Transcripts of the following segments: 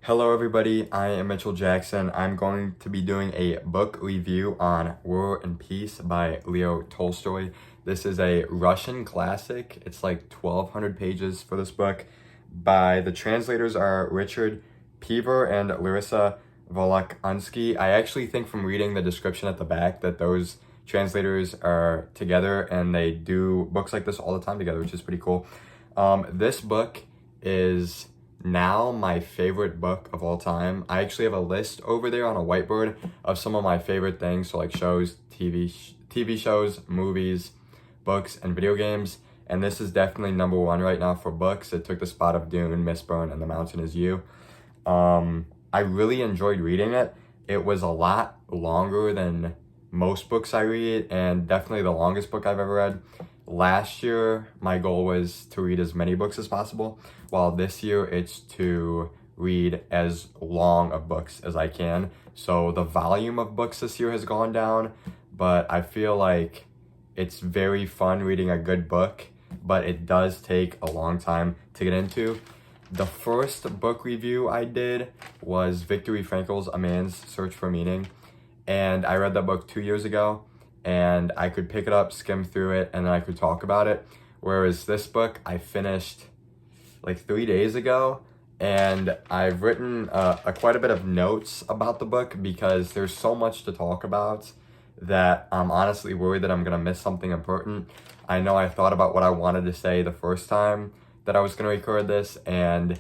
Hello everybody, I am Mitchell Jackson. I'm going to be doing a book review on War and Peace by Leo Tolstoy. This is a Russian classic. It's like 1,200 pages for this book. The translators are Richard Pever and Larissa Volokansky. I actually think from reading the description at the back that those translators are together and they do books like this all the time together, which is pretty cool. This book is now my favorite book of all time. I actually have a list over there on a whiteboard of some of my favorite things, so like shows, TV shows, movies, books, and video games. And this is definitely number one right now for books. It took the spot of Dune, Mistborn, and The Mountain Is You. I really enjoyed reading it. It was a lot longer than most books I read, and definitely the longest book I've ever read. Last year, my goal was to read as many books as possible, while this year it's to read as long of books as I can. So the volume of books this year has gone down, but I feel like it's very fun reading a good book, but it does take a long time to get into. The first book review I did was Viktor Frankl's A Man's Search for Meaning, and I read that book 2 years ago, and I could pick it up, skim through it, and then I could talk about it. Whereas this book I finished like 3 days ago, and I've written quite a bit of notes about the book because there's so much to talk about that I'm honestly worried that I'm gonna miss something important. I know I thought about what I wanted to say the first time that I was gonna record this, and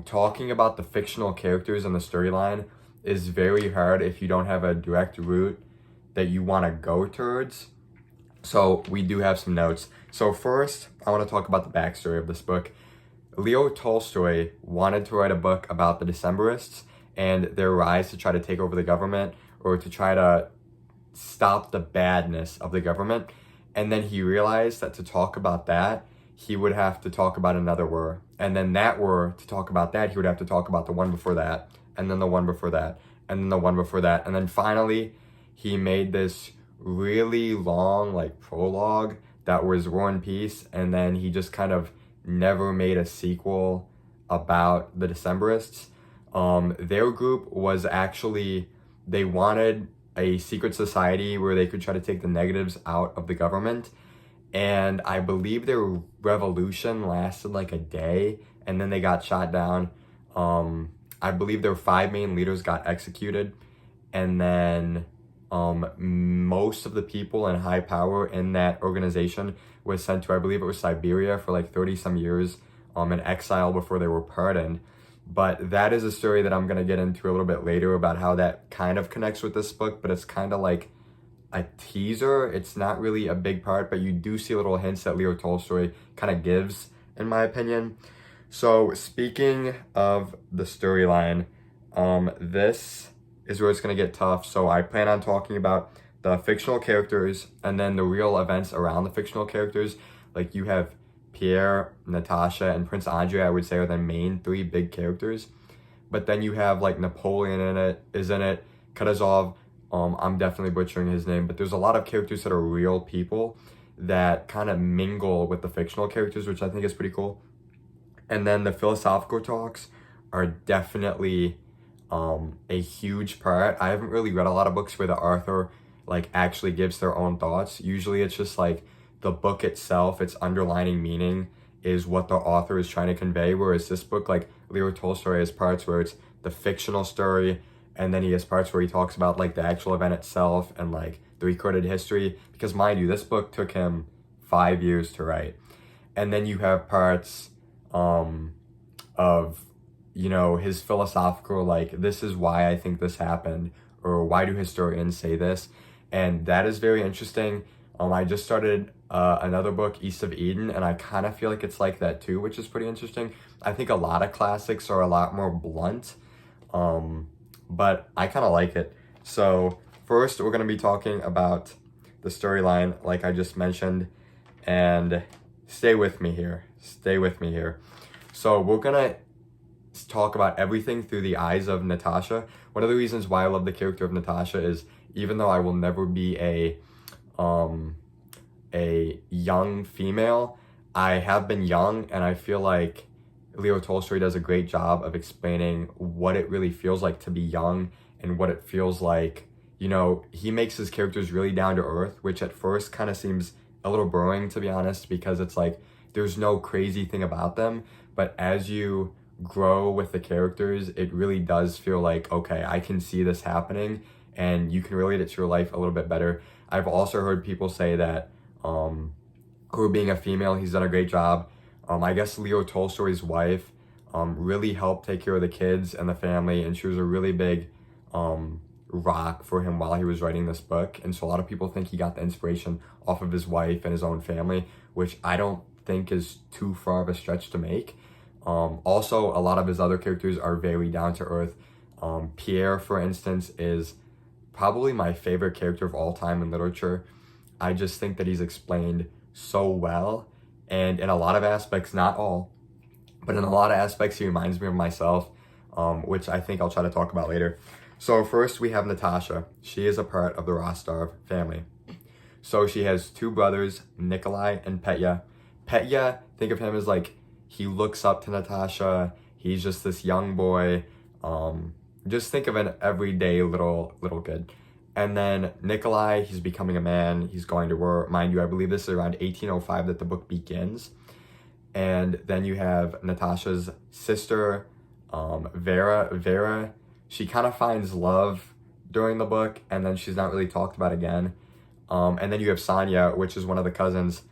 talking about the fictional characters in the storyline is very hard if you don't have a direct route that you want to go towards. So we do have some notes. So first, I want to talk about the backstory of this book. Leo Tolstoy wanted to write a book about the Decembrists and their rise to try to take over the government or to try to stop the badness of the government. And then he realized that to talk about that, he would have to talk about another war. And then that war, to talk about that, he would have to talk about the one before that, and then the one before that, and then the one before that. And then finally, he made this really long like prologue that was War and Peace, and then he just kind of never made a sequel about the Decembrists. Their group was actually, they wanted a secret society where they could try to take the negatives out of the government, and I believe their revolution lasted like a day, and then they got shot down. I believe their 5 main leaders got executed, and then most of the people in high power in that organization was sent to, I believe it was Siberia for like 30 some years in exile before they were pardoned. But that is a story that I'm going to get into a little bit later about how that kind of connects with this book, but it's kind of like a teaser. It's not really a big part, but you do see little hints that Leo Tolstoy kind of gives, in my opinion. So speaking of the storyline, this is where it's going to get tough. So I plan on talking about the fictional characters and then the real events around the fictional characters. Like you have Pierre, Natasha, and Prince Andrei, I would say, are the main 3 big characters. But then you have like Napoleon is in it, Kutuzov, I'm definitely butchering his name, but there's a lot of characters that are real people that kind of mingle with the fictional characters, which I think is pretty cool. And then the philosophical talks are definitely a huge part. I haven't really read a lot of books where the author like actually gives their own thoughts. Usually it's just like the book itself, its underlining meaning is what the author is trying to convey, whereas this book, like Leo Tolstoy, has parts where it's the fictional story, and then he has parts where he talks about like the actual event itself and like the recorded history, because mind you, this book took him 5 years to write. And then you have parts of, you know, his philosophical, like, this is why I think this happened, or why do historians say this? And that is very interesting. I just started another book, East of Eden, and I kind of feel like it's like that too, which is pretty interesting. I think a lot of classics are a lot more blunt, but I kind of like it. So first, we're going to be talking about the storyline, like I just mentioned, and stay with me here. Stay with me here. So we're going to talk about everything through the eyes of Natasha. One of the reasons why I love the character of Natasha is, even though I will never be a young female, I have been young, and I feel like Leo Tolstoy does a great job of explaining what it really feels like to be young and what it feels like, he makes his characters really down to earth, which at first kind of seems a little boring, to be honest, because it's like there's no crazy thing about them. But as you grow with the characters, it really does feel like, okay, I can see this happening, and you can relate it to your life a little bit better. I've also heard people say that, her being a female, he's done a great job. I guess Leo Tolstoy's wife really helped take care of the kids and the family, and she was a really big rock for him while he was writing this book. And so a lot of people think he got the inspiration off of his wife and his own family, which I don't think is too far of a stretch to make. Also, a lot of his other characters are very down to earth. Pierre, for instance, is probably my favorite character of all time in literature. I just think that he's explained so well, and in a lot of aspects, not all, but in a lot of aspects, he reminds me of myself, which I think I'll try to talk about later. So first, we have Natasha. She is a part of the Rostov family. So she has two brothers, Nikolai and Petya. Petya, think of him as like, he looks up to Natasha. He's just this young boy. Just think of an everyday little kid. And then Nikolai, he's becoming a man. He's going to war. Mind you, I believe this is around 1805 that the book begins. And then you have Natasha's sister, Vera. Vera, she kind of finds love during the book, and then she's not really talked about again. And then you have Sonia, which is one of the cousins.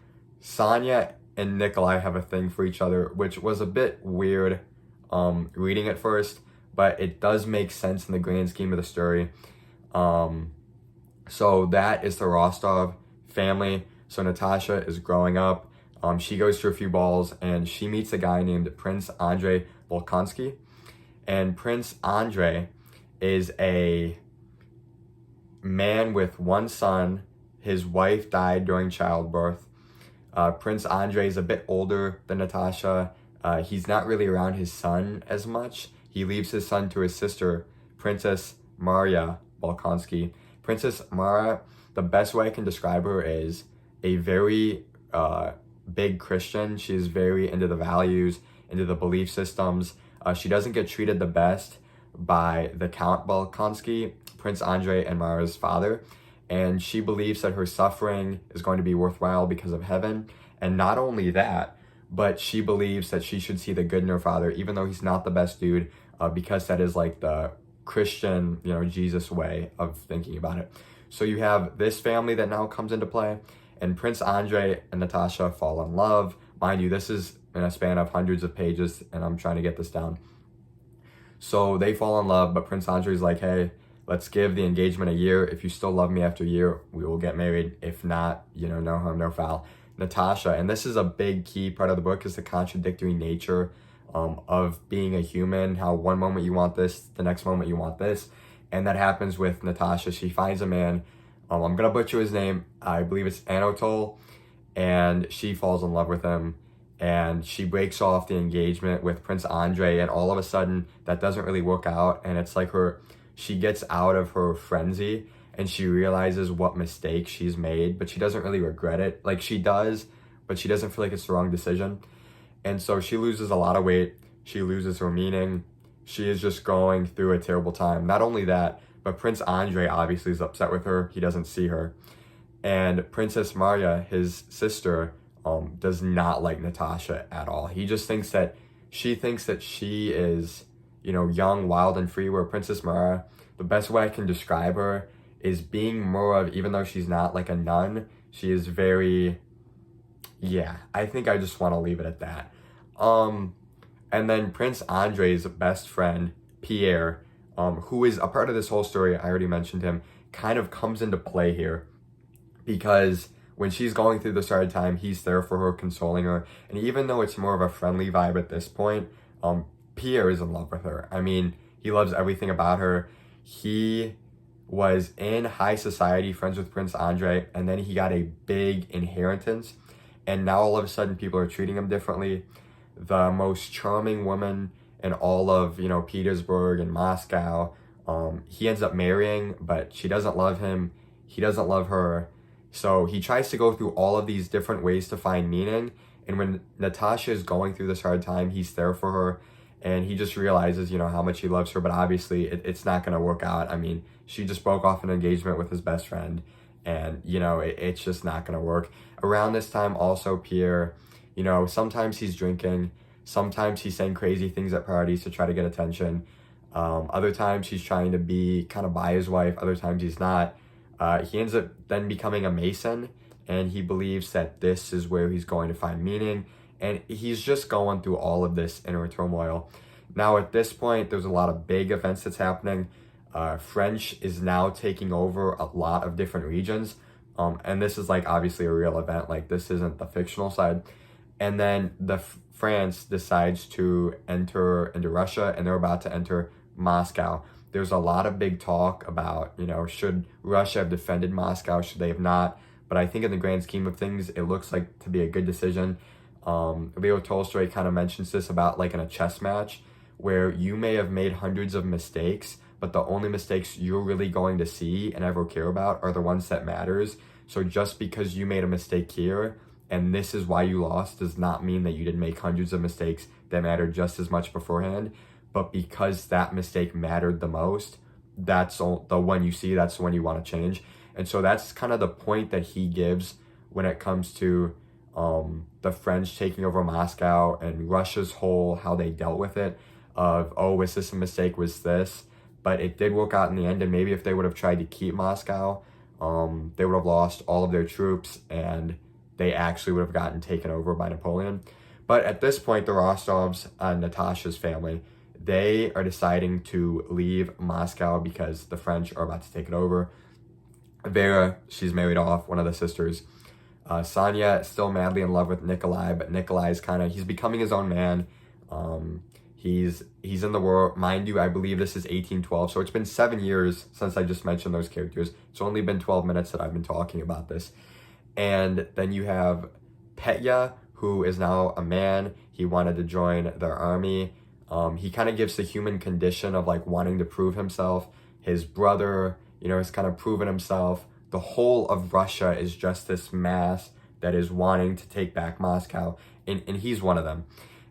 Sonia and Nikolai have a thing for each other, which was a bit weird reading at first, but it does make sense in the grand scheme of the story. So that is the Rostov family. So Natasha is growing up. She goes to a few balls, and she meets a guy named Prince Andrei Bolkonsky. And Prince Andrei is a man with one son. His wife died during childbirth. Prince Andrei is a bit older than Natasha. He's not really around his son as much. He leaves his son to his sister, Princess Maria Bolkonsky. Princess Mara, the best way I can describe her is a very big Christian. She's very into the values, into the belief systems. She doesn't get treated the best by the Count Bolkonsky, Prince Andrei and Mara's father. And she believes that her suffering is going to be worthwhile because of heaven. And not only that, but she believes that she should see the good in her father, even though he's not the best dude, because that is like the Christian, Jesus way of thinking about it. So you have this family that now comes into play, and Prince Andrei and Natasha fall in love. Mind you, this is in a span of hundreds of pages, and I'm trying to get this down. So they fall in love, but Prince Andrei's like, hey, let's give the engagement a year. If you still love me after a year, we will get married. If not, no harm, no foul. Natasha, and this is a big key part of the book, is the contradictory nature of being a human, how one moment you want this, the next moment you want this. And that happens with Natasha. She finds a man, I'm going to butcher his name, I believe it's Anatole, and she falls in love with him. And she breaks off the engagement with Prince Andrei, and all of a sudden that doesn't really work out. And it's like she gets out of her frenzy, and she realizes what mistake she's made, but she doesn't really regret it. Like, she does, but she doesn't feel like it's the wrong decision. And so she loses a lot of weight. She loses her meaning. She is just going through a terrible time. Not only that, but Prince Andrei obviously is upset with her. He doesn't see her. And Princess Maria, his sister, does not like Natasha at all. He just thinks that she is, young, wild, and free, where Princess Maria, the best way I can describe her is being more of, even though she's not like a nun, she is very, I think I just want to leave it at that. And then Prince Andrei's best friend, Pierre, who is a part of this whole story, I already mentioned him, kind of comes into play here, because when she's going through this hard time, he's there for her, consoling her. And even though it's more of a friendly vibe at this point, Pierre is in love with her. I mean, he loves everything about her. He was in high society, friends with Prince Andrei, and then he got a big inheritance. And now all of a sudden people are treating him differently. The most charming woman in all of, Petersburg and Moscow, he ends up marrying, but she doesn't love him. He doesn't love her. So he tries to go through all of these different ways to find meaning. And when Natasha is going through this hard time, he's there for her, and he just realizes, you know, how much he loves her, but obviously it's not going to work out. I mean, she just broke off an engagement with his best friend, and, you know, it's just not going to work. Around this time, also, Pierre, you know, sometimes he's drinking, sometimes he's saying crazy things at parties to try to get attention. Other times he's trying to be kind of by his wife, other times he's not. He ends up then becoming a Mason, and he believes that this is where he's going to find meaning. And he's just going through all of this inner turmoil. Now, at this point, there's a lot of big events that's happening. French is now taking over a lot of different regions. And this is like obviously a real event. Like, this isn't the fictional side. And then France decides to enter into Russia, and they're about to enter Moscow. There's a lot of big talk about, you know, should Russia have defended Moscow? Should they have not? But I think in the grand scheme of things, it looks like to be a good decision. Leo Tolstoy kind of mentions this about like in a chess match where you may have made hundreds of mistakes, but the only mistakes you're really going to see and ever care about are the ones that matters. So just because you made a mistake here and this is why you lost does not mean that you didn't make hundreds of mistakes that mattered just as much beforehand. But because that mistake mattered the most, that's the one you see, that's the one you want to change. And so that's kind of the point that he gives when it comes to the French taking over Moscow and Russia's whole, how they dealt with it of, oh, was this a mistake, was this? But it did work out in the end, and maybe if they would have tried to keep Moscow, they would have lost all of their troops, and they actually would have gotten taken over by Napoleon. But at this point, the Rostovs, Natasha's family, they are deciding to leave Moscow because the French are about to take it over. Vera, she's married off, one of the sisters. Sonia is still madly in love with Nikolai, but Nikolai's he's becoming his own man. He's in the war. Mind you, I believe this is 1812, so it's been 7 years since I just mentioned those characters. It's only been 12 minutes that I've been talking about this. And then you have Petya, who is now a man. He wanted to join their army. He kind of gives the human condition of like wanting to prove himself. His brother, you know, has kind of proven himself. The whole of Russia is just this mass that is wanting to take back Moscow, and he's one of them.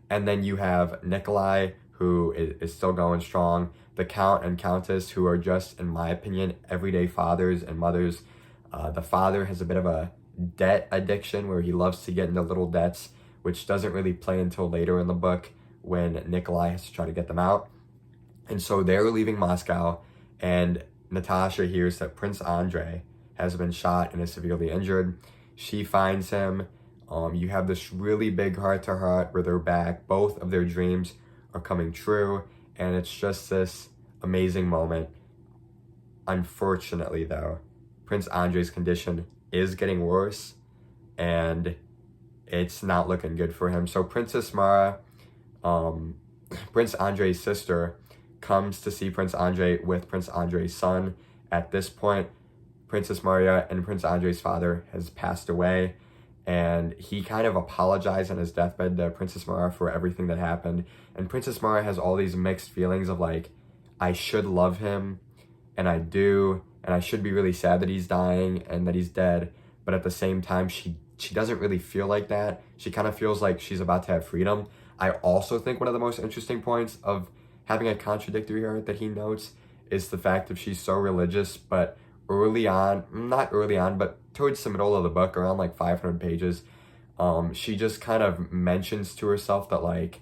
And then you have Nikolai, who is still going strong. The Count and Countess, who are just, in my opinion, everyday fathers and mothers. The father has a bit of a debt addiction where he loves to get into little debts, which doesn't really play until later in the book when Nikolai has to try to get them out. And so they're leaving Moscow, and Natasha hears that Prince Andrei has been shot and is severely injured. She finds him. You have this really big heart-to-heart where they're back. Both of their dreams are coming true, and it's just this amazing moment. Unfortunately, though, Prince Andrei's condition is getting worse, and it's not looking good for him. So Princess Mara, Prince Andrei's sister, comes to see Prince Andrei with Prince Andrei's son. At this point, Princess Maria and Prince Andrei's father has passed away, and he kind of apologized on his deathbed to Princess Mara for everything that happened. And Princess Mara has all these mixed feelings of like, I should love him, and I do, and I should be really sad that he's dying and that he's dead, but at the same time, she doesn't really feel like that. She kind of feels like she's about to have freedom. I also think one of the most interesting points of having a contradictory heart that he notes is the fact that she's so religious, but not early on, but towards the middle of the book, around like 500 pages, she just kind of mentions to herself that like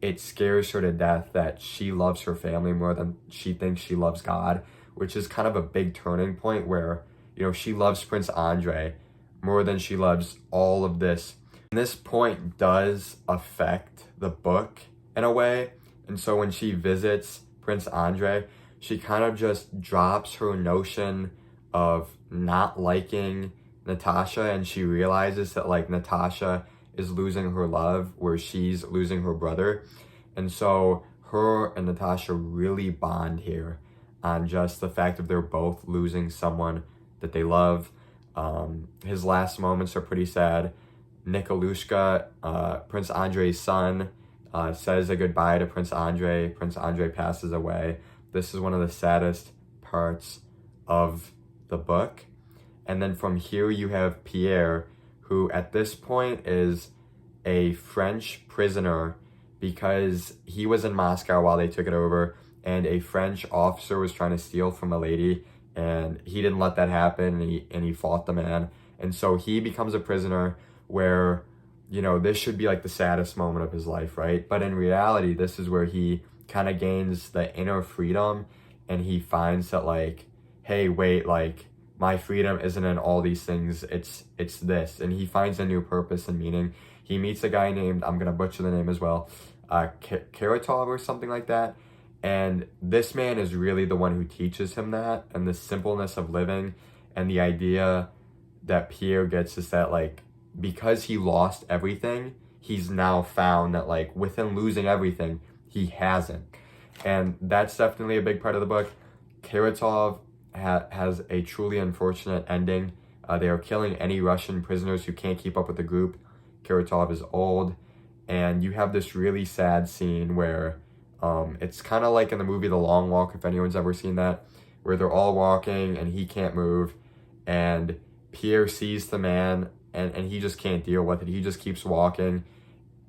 it scares her to death that she loves her family more than she thinks she loves God, which is kind of a big turning point where, you know, she loves Prince Andrei more than she loves all of this. And this point does affect the book in a way. And so when she visits Prince Andrei, she kind of just drops her notion of not liking Natasha, and she realizes that like Natasha is losing her love where she's losing her brother. And so her and Natasha really bond here on just the fact that they're both losing someone that they love. His last moments are pretty sad. Nikolushka, Prince Andrei's son, says a goodbye to Prince Andrei. Prince Andrei passes away. This is one of the saddest parts of the book. And then from here you have Pierre, who at this point is a French prisoner because he was in Moscow while they took it over, and a French officer was trying to steal from a lady, and he didn't let that happen, and he fought the man. And so he becomes a prisoner where, you know, this should be like the saddest moment of his life, right? But in reality, this is where he kind of gains the inner freedom, and he finds that, like, hey, wait, like, my freedom isn't in all these things, it's this. And he finds a new purpose and meaning. He meets a guy named, I'm gonna butcher the name as well, Karatov or something like that. And this man is really the one who teaches him that, and the simpleness of living. And the idea that Pierre gets is that, like, because he lost everything, he's now found that, like, within losing everything, he hasn't. And that's definitely a big part of the book. Karatov has a truly unfortunate ending. They are killing any Russian prisoners who can't keep up with the group. Karatov is old, and you have this really sad scene where it's kind of like in the movie The Long Walk, if anyone's ever seen that, where they're all walking and he can't move, and Pierre sees the man, and he just can't deal with it. He just keeps walking,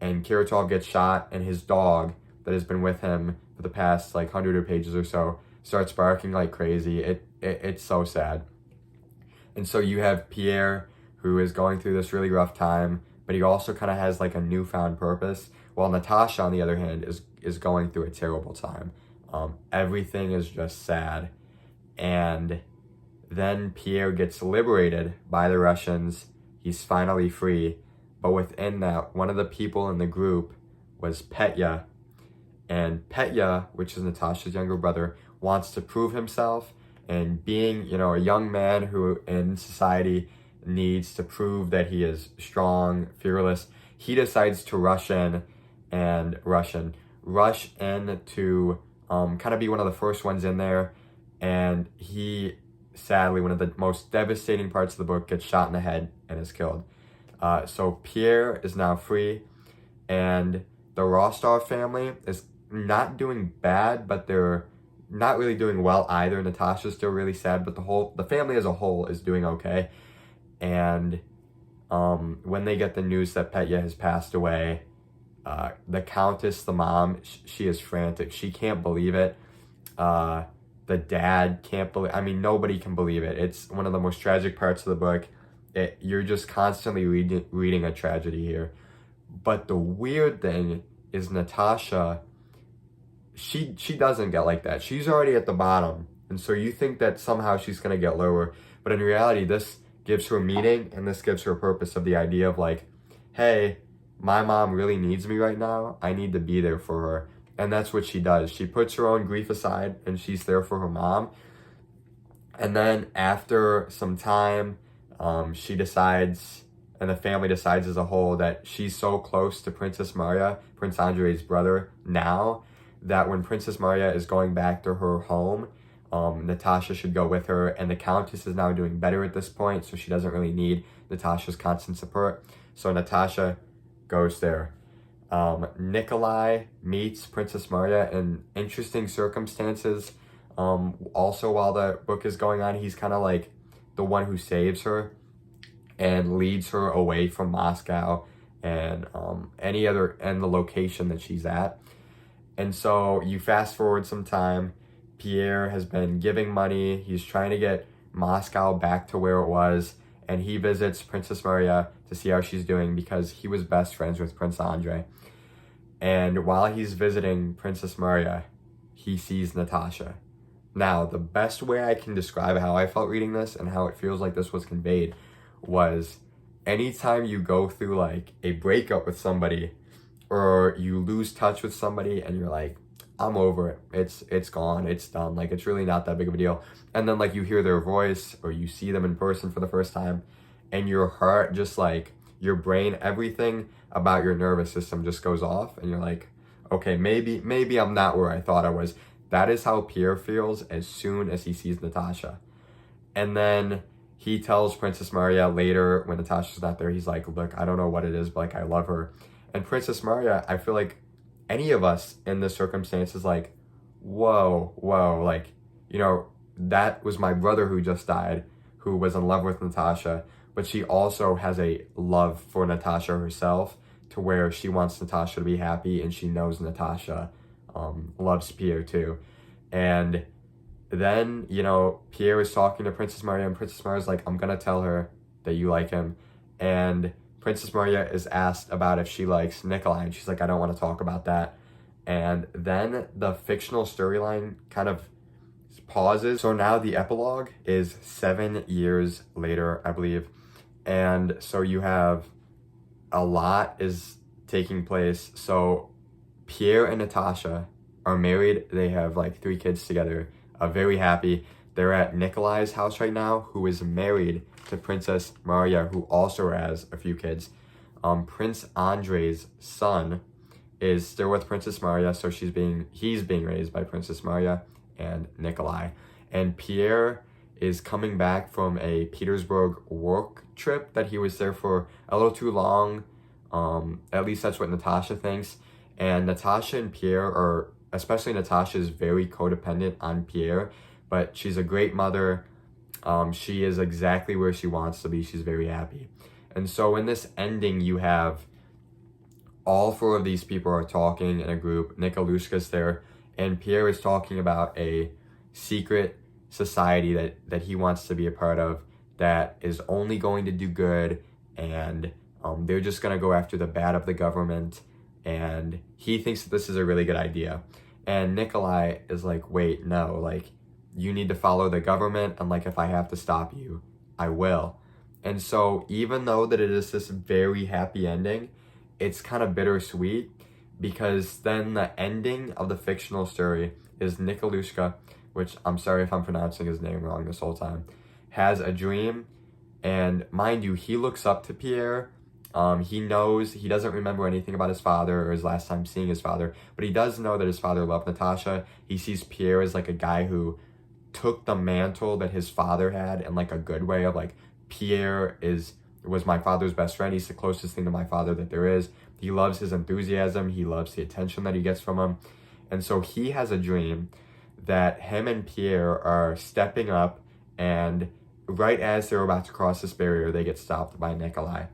and Karatov gets shot, and his dog that has been with him for the past like 100 pages or so starts barking like crazy. It's so sad. And so you have Pierre, who is going through this really rough time, but he also kind of has like a newfound purpose, while Natasha, on the other hand, is going through a terrible time. Everything is just sad. And then Pierre gets liberated by the Russians. He's finally free. But within that, one of the people in the group was Petya. And Petya, which is Natasha's younger brother, wants to prove himself. And being, you know, a young man who in society needs to prove that he is strong, fearless, he decides to rush in to kind of be one of the first ones in there. And he, sadly, one of the most devastating parts of the book, gets shot in the head and is killed. So Pierre is now free, and the Rostov family is not doing bad, but they're not really doing well either. Natasha's still really sad, but the family as a whole is doing okay. And when they get the news that Petya has passed away, the Countess, the mom, she is frantic. She can't believe it. The dad can't believe, I mean, nobody can believe it. It's one of the most tragic parts of the book. You're just constantly reading a tragedy here. But the weird thing is Natasha, she doesn't get like that. She's already at the bottom. And so you think that somehow she's going to get lower. But in reality, this gives her meaning, and this gives her purpose of the idea of like, hey, my mom really needs me right now. I need to be there for her. And that's what she does. She puts her own grief aside, and she's there for her mom. And then after some time, she decides, and the family decides as a whole, that she's so close to Princess Maria, Prince Andrei's brother, now, that when Princess Maria is going back to her home, Natasha should go with her. And the Countess is now doing better at this point, so she doesn't really need Natasha's constant support. So Natasha goes there. Nikolai meets Princess Maria in interesting circumstances. Also, while the book is going on, he's kind of like the one who saves her and leads her away from Moscow and the location that she's at. And so you fast forward some time. Pierre has been giving money. He's trying to get Moscow back to where it was, and he visits Princess Maria to see how she's doing because he was best friends with Prince Andrei. And while he's visiting Princess Maria, he sees Natasha. Now, the best way I can describe how I felt reading this and how it feels like this was conveyed was anytime you go through like a breakup with somebody, or you lose touch with somebody and you're like, I'm over it. It's gone. It's done. Like, it's really not that big of a deal. And then like you hear their voice or you see them in person for the first time, and your heart just like, your brain, everything about your nervous system just goes off, and you're like, okay, maybe I'm not where I thought I was. That is how Pierre feels as soon as he sees Natasha. And then he tells Princess Maria later, when Natasha's not there, he's like, look, I don't know what it is, but like, I love her. And Princess Maria, I feel like any of us in this circumstance is like, whoa, like, you know, that was my brother who just died, who was in love with Natasha, but she also has a love for Natasha herself to where she wants Natasha to be happy, and she knows Natasha loves Pierre too. And then, you know, Pierre is talking to Princess Maria, and Princess Maria's like, I'm gonna tell her that you like him. And Princess Maria is asked about if she likes Nikolai, and she's like, I don't want to talk about that. And then the fictional storyline kind of pauses. So now the epilogue is 7 years later, I believe. And so you have a lot is taking place. So Pierre and Natasha are married. They have like 3 kids together. Very happy. They're at Nikolai's house right now, who is married to Princess Maria, who also has a few kids. Prince Andrei's son is still with Princess Maria, so he's being raised by Princess Maria and Nikolai. And Pierre is coming back from a Petersburg work trip that he was there for a little too long. At least that's what Natasha thinks. And Natasha and Pierre are, especially Natasha, is very codependent on Pierre, but she's a great mother. She is exactly where she wants to be. She's very happy. And so in this ending, you have all 4 of these people are talking in a group. Nikolushka's there, and Pierre is talking about a secret society that he wants to be a part of that is only going to do good, and they're just going to go after the bad of the government, and he thinks that this is a really good idea. And Nikolai is like, wait, no, like, you need to follow the government, and like, if I have to stop you, I will. And so even though that it is this very happy ending, it's kind of bittersweet, because then the ending of the fictional story is Nikolushka, which I'm sorry if I'm pronouncing his name wrong this whole time, has a dream. And mind you, he looks up to Pierre. He knows, he doesn't remember anything about his father or his last time seeing his father, but he does know that his father loved Natasha. He sees Pierre as like a guy who took the mantle that his father had in like a good way of like, Pierre was my father's best friend. He's the closest thing to my father that there is. He loves his enthusiasm. He loves the attention that he gets from him. And so he has a dream that him and Pierre are stepping up, and right as they're about to cross this barrier, they get stopped by Nikolai.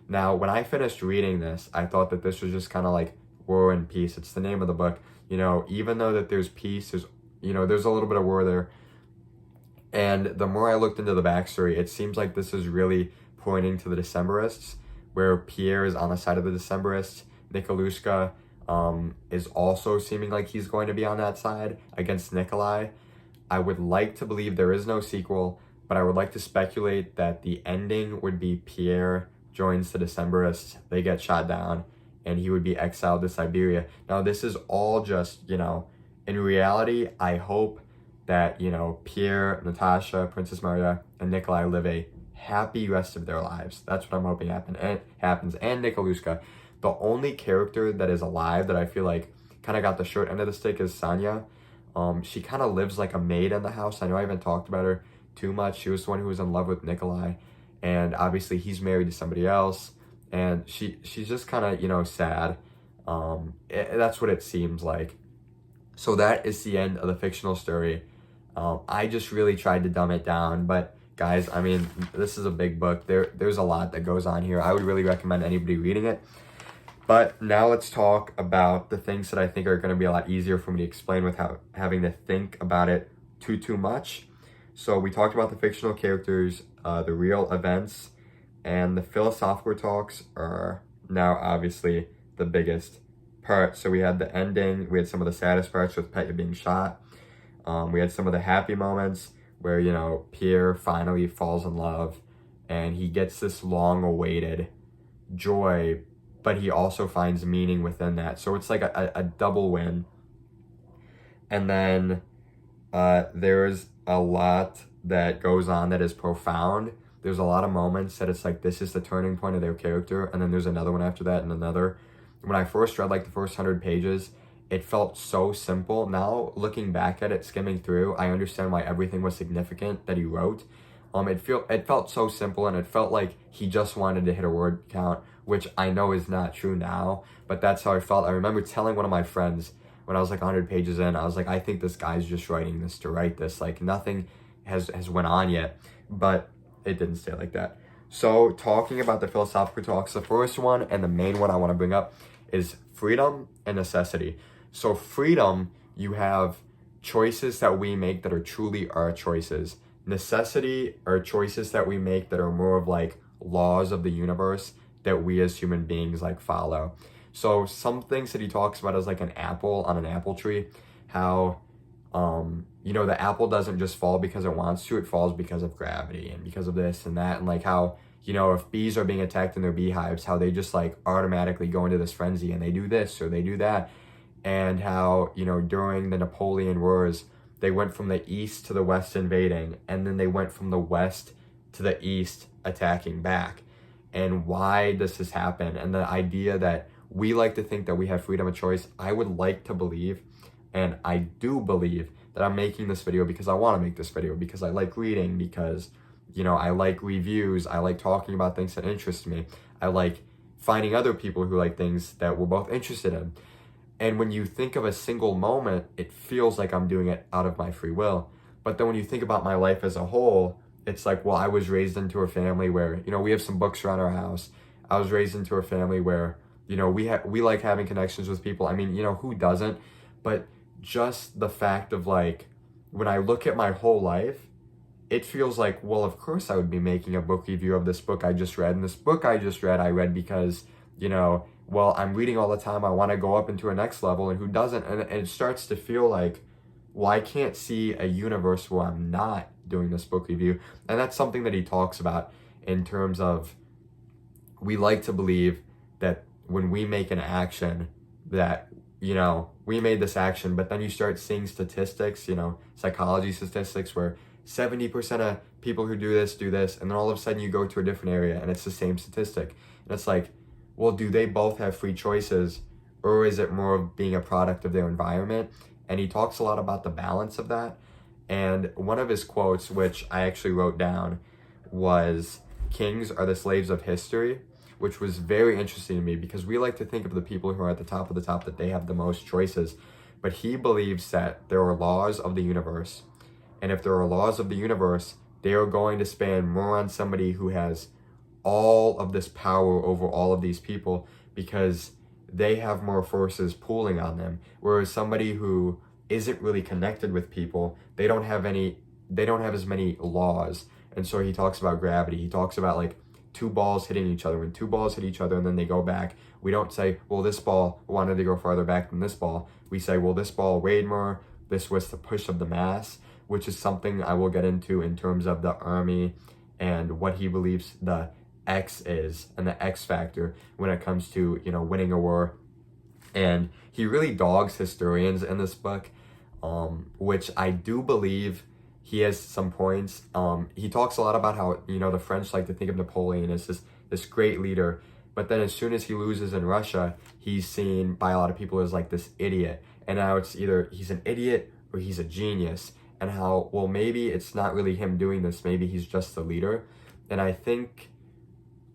Now, when I finished reading this, I thought that this was just kind of like War and Peace. It's the name of the book. You know, even though that there's peace, there's a little bit of war there. And the more I looked into the backstory, it seems like this is really pointing to the Decemberists, where Pierre is on the side of the Decemberists. Nikolushka is also seeming like he's going to be on that side against Nikolai. I would like to believe there is no sequel, but I would like to speculate that the ending would be Pierre joins the Decemberists, they get shot down, and he would be exiled to Siberia. Now, this is all just, in reality, I hope that, Pierre, Natasha, Princess Maria, and Nikolai live a happy rest of their lives. That's what I'm hoping happens. And Nikolushka. The only character that is alive that I feel like kind of got the short end of the stick is Sonia. She kind of lives like a maid in the house. I know I haven't talked about her too much. She was the one who was in love with Nikolai, and obviously he's married to somebody else, and she's just kind of, sad. That's what it seems like. So that is the end of the fictional story. I just really tried to dumb it down, but guys, I mean, this is a big book. There's a lot that goes on here. I would really recommend anybody reading it. But now let's talk about the things that I think are going to be a lot easier for me to explain without having to think about it too much. So we talked about the fictional characters, the real events, and the philosophical talks are now obviously the biggest part. So we had the ending, we had some of the saddest parts with Petya being shot. We had some of the happy moments where, Pierre finally falls in love and he gets this long-awaited joy, but he also finds meaning within that. So it's like a double win. And then there's a lot that goes on that is profound. There's a lot of moments that it's like, this is the turning point of their character. And then there's another one after that and another. When I first read like the first 100 pages, it felt so simple. Now, looking back at it, skimming through, I understand why everything was significant that he wrote. It felt so simple, and it felt like he just wanted to hit a word count, which I know is not true now, but that's how I felt. I remember telling one of my friends when I was like 100 pages in, I was like, I think this guy's just writing this to write this. Like, nothing has went on yet, but it didn't stay like that. So talking about the philosophical talks, the first one and the main one I want to bring up is freedom and necessity. So freedom, you have choices that we make that are truly our choices. Necessity are choices that we make that are more of like laws of the universe that we as human beings like follow. So some things that he talks about is like an apple on an apple tree, how the apple doesn't just fall because it wants to, it falls because of gravity and because of this and that, and like how, if bees are being attacked in their beehives, how they just like automatically go into this frenzy and they do this or they do that. And how, during the Napoleon Wars, they went from the east to the west invading, and then they went from the west to the east attacking back. And why does this happen? And the idea that we like to think that we have freedom of choice, I would like to believe, and I do believe, that I'm making this video because I want to make this video, because I like reading, because, I like reviews, I like talking about things that interest me, I like finding other people who like things that we're both interested in. And when you think of a single moment, it feels like I'm doing it out of my free will. But then when you think about my life as a whole, it's like, well, I was raised into a family where, we have some books around our house. I was raised into a family where, we like having connections with people. I mean, who doesn't? But just the fact of like, when I look at my whole life, it feels like, well, of course I would be making a book review of this book I just read. And this book I just read, I read because, well, I'm reading all the time. I want to go up into a next level, and who doesn't? And it starts to feel like, well, I can't see a universe where I'm not doing this book review. And that's something that he talks about in terms of, we like to believe that when we make an action that, we made this action, but then you start seeing statistics, psychology statistics where 70% of people who do this, and then all of a sudden you go to a different area and it's the same statistic. And it's like, well, do they both have free choices, or is it more of being a product of their environment? And he talks a lot about the balance of that. And one of his quotes, which I actually wrote down, was, "Kings are the slaves of history," which was very interesting to me because we like to think of the people who are at the top of the top, that they have the most choices. But he believes that there are laws of the universe. And if there are laws of the universe, they are going to span more on somebody who has all of this power over all of these people, because they have more forces pulling on them. Whereas somebody who isn't really connected with people, they don't have as many laws. And so he talks about gravity. He talks about like two balls hitting each other. When two balls hit each other and then they go back, we don't say, well, this ball wanted to go farther back than this ball. We say, well, this ball weighed more. This was the push of the mass, which is something I will get into in terms of the army and what he believes the X is and the X factor when it comes to, winning a war. And he really dogs historians in this book, which I do believe he has some points. He talks a lot about how, the French like to think of Napoleon as this great leader, but then as soon as he loses in Russia, he's seen by a lot of people as like this idiot. And now it's either he's an idiot or he's a genius. And how, well, maybe it's not really him doing this, maybe he's just the leader. And I think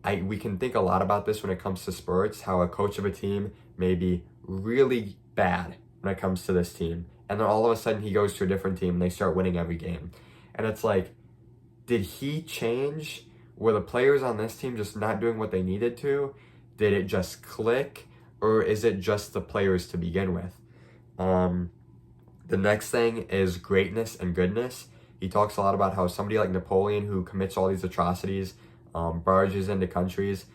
we can think a lot about this when it comes to sports, how a coach of a team may be really bad when it comes to this team. And then all of a sudden he goes to a different team and they start winning every game. And it's like, did he change? Were the players on this team just not doing what they needed to? Did it just click? Or is it just the players to begin with? The next thing is greatness and goodness. He talks a lot about how somebody like Napoleon, who commits all these atrocities, barges into countries,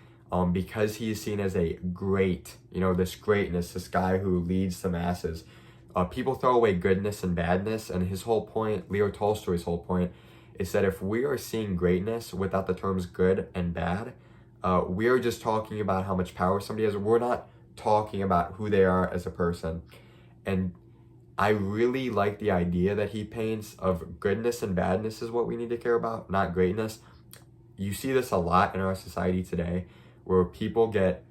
because he is seen as a great, this greatness, this guy who leads the masses. People throw away goodness and badness, and his whole point, Leo Tolstoy's whole point, is that if we are seeing greatness without the terms good and bad, we are just talking about how much power somebody has. We're not talking about who they are as a person. And I really like the idea that he paints of goodness and badness is what we need to care about, not greatness. You see this a lot in our society today, where people get,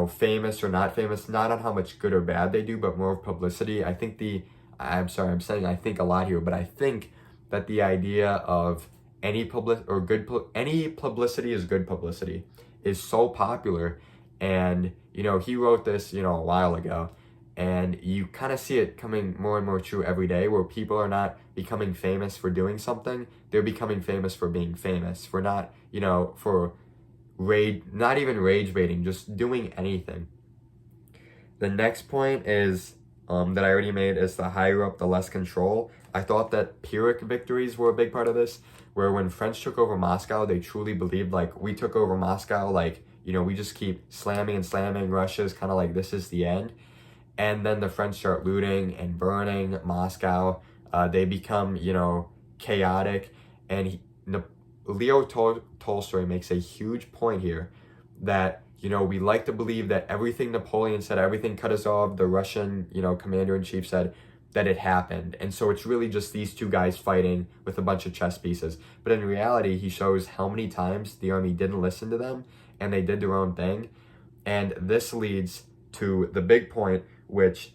famous or not famous, not on how much good or bad they do, but more of publicity. I think I'm saying I think a lot here, but I think that the idea of any publicity is good publicity is so popular. And, he wrote this, a while ago, And you kind of see it coming more and more true every day, where people are not becoming famous for doing something. They're becoming famous for being famous, for not, for rage, not even rage baiting, just doing anything. The next point is, that I already made, is the higher up, the less control. I thought that Pyrrhic victories were a big part of this, where when French took over Moscow, they truly believed, like, we took over Moscow, like, we just keep slamming and slamming. Russia's kind of like, this is the end. And then the French start looting and burning Moscow. They become, chaotic. And Tolstoy makes a huge point here that, we like to believe that everything Napoleon said, everything Kutuzov, the Russian, commander-in-chief, said, that it happened. And so it's really just these two guys fighting with a bunch of chess pieces. But in reality, he shows how many times the army didn't listen to them and they did their own thing. And this leads to the big point, which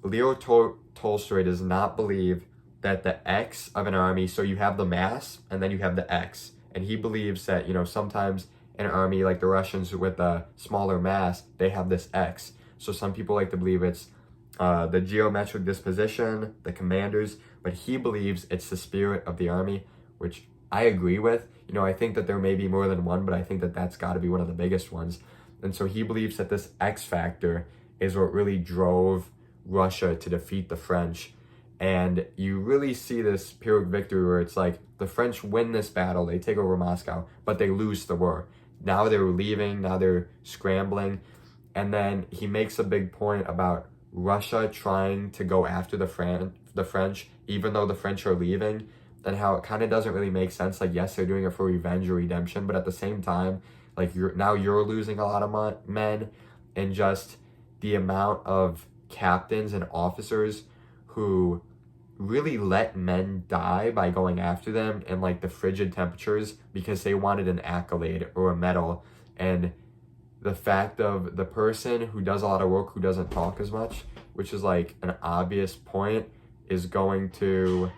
Tolstoy does not believe that the X of an army, so you have the mass and then you have the X. And he believes that, sometimes in an army like the Russians with a smaller mass, they have this X. So some people like to believe it's the geometric disposition, the commanders, but he believes it's the spirit of the army, which I agree with. I think that there may be more than one, but I think that that's got to be one of the biggest ones. And so he believes that this X factor is what really drove Russia to defeat the French. And you really see this Pyrrhic victory where it's like the French win this battle, they take over Moscow, but they lose the war. Now they're leaving, now they're scrambling. And then he makes a big point about Russia trying to go after the French, even though the French are leaving, and how it kind of doesn't really make sense. Like, yes, they're doing it for revenge or redemption, but at the same time, like, you're losing a lot of men, and just the amount of captains and officers who really let men die by going after them in like the frigid temperatures because they wanted an accolade or a medal. And the fact of the person who does a lot of work, who doesn't talk as much, which is like an obvious point, is going to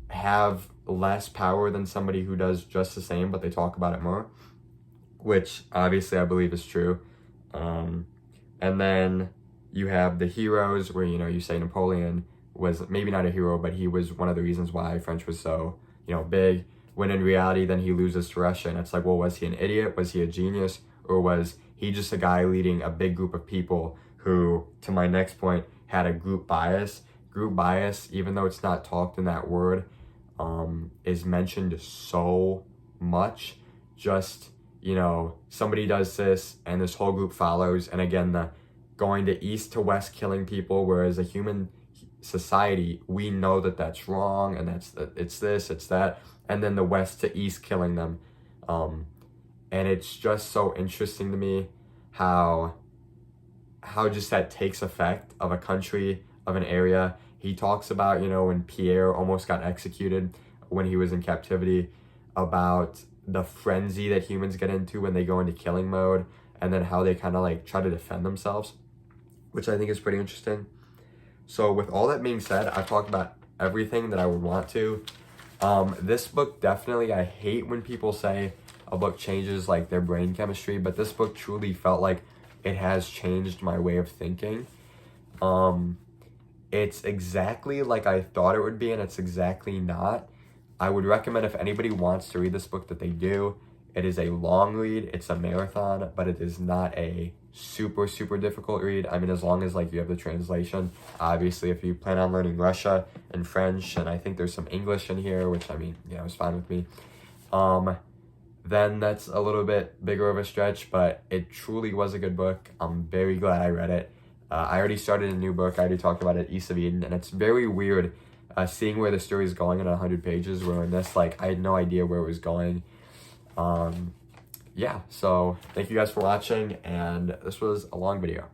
have less power than somebody who does just the same, but they talk about it more, which obviously I believe is true. And then you have the heroes where, you say Napoleon was maybe not a hero, but he was one of the reasons why French was so, big, when in reality, then he loses to Russia. And it's like, well, was he an idiot? Was he a genius? Or was he just a guy leading a big group of people who, to my next point, had a group bias? Group bias, even though it's not talked in that word, is mentioned so much. Just, somebody does this and this whole group follows. And again, the going to east to west killing people, whereas a human society, we know that that's wrong, and it's this, it's that, and then the west to east killing them. And it's just so interesting to me how just that takes effect of a country, of an area. He talks about, when Pierre almost got executed when he was in captivity, about the frenzy that humans get into when they go into killing mode, and then how they kind of like try to defend themselves, which I think is pretty interesting. So with all that being said, I've talked about everything that I would want to. This book definitely, I hate when people say a book changes like their brain chemistry, but this book truly felt like it has changed my way of thinking. It's exactly like I thought it would be, and it's exactly not. I would recommend, if anybody wants to read this book, that they do. It is a long read, it's a marathon, but it is not a super, super difficult read. I mean, as long as like you have the translation. Obviously, if you plan on learning Russia and French, and I think there's some English in here, which I mean, it's fine with me. Then that's a little bit bigger of a stretch, but it truly was a good book. I'm very glad I read it. I already started a new book. I already talked about it, East of Eden, and it's very weird seeing where the story is going in 100 pages, where in this, like, I had no idea where it was going. Yeah, so thank you guys for watching, and this was a long video.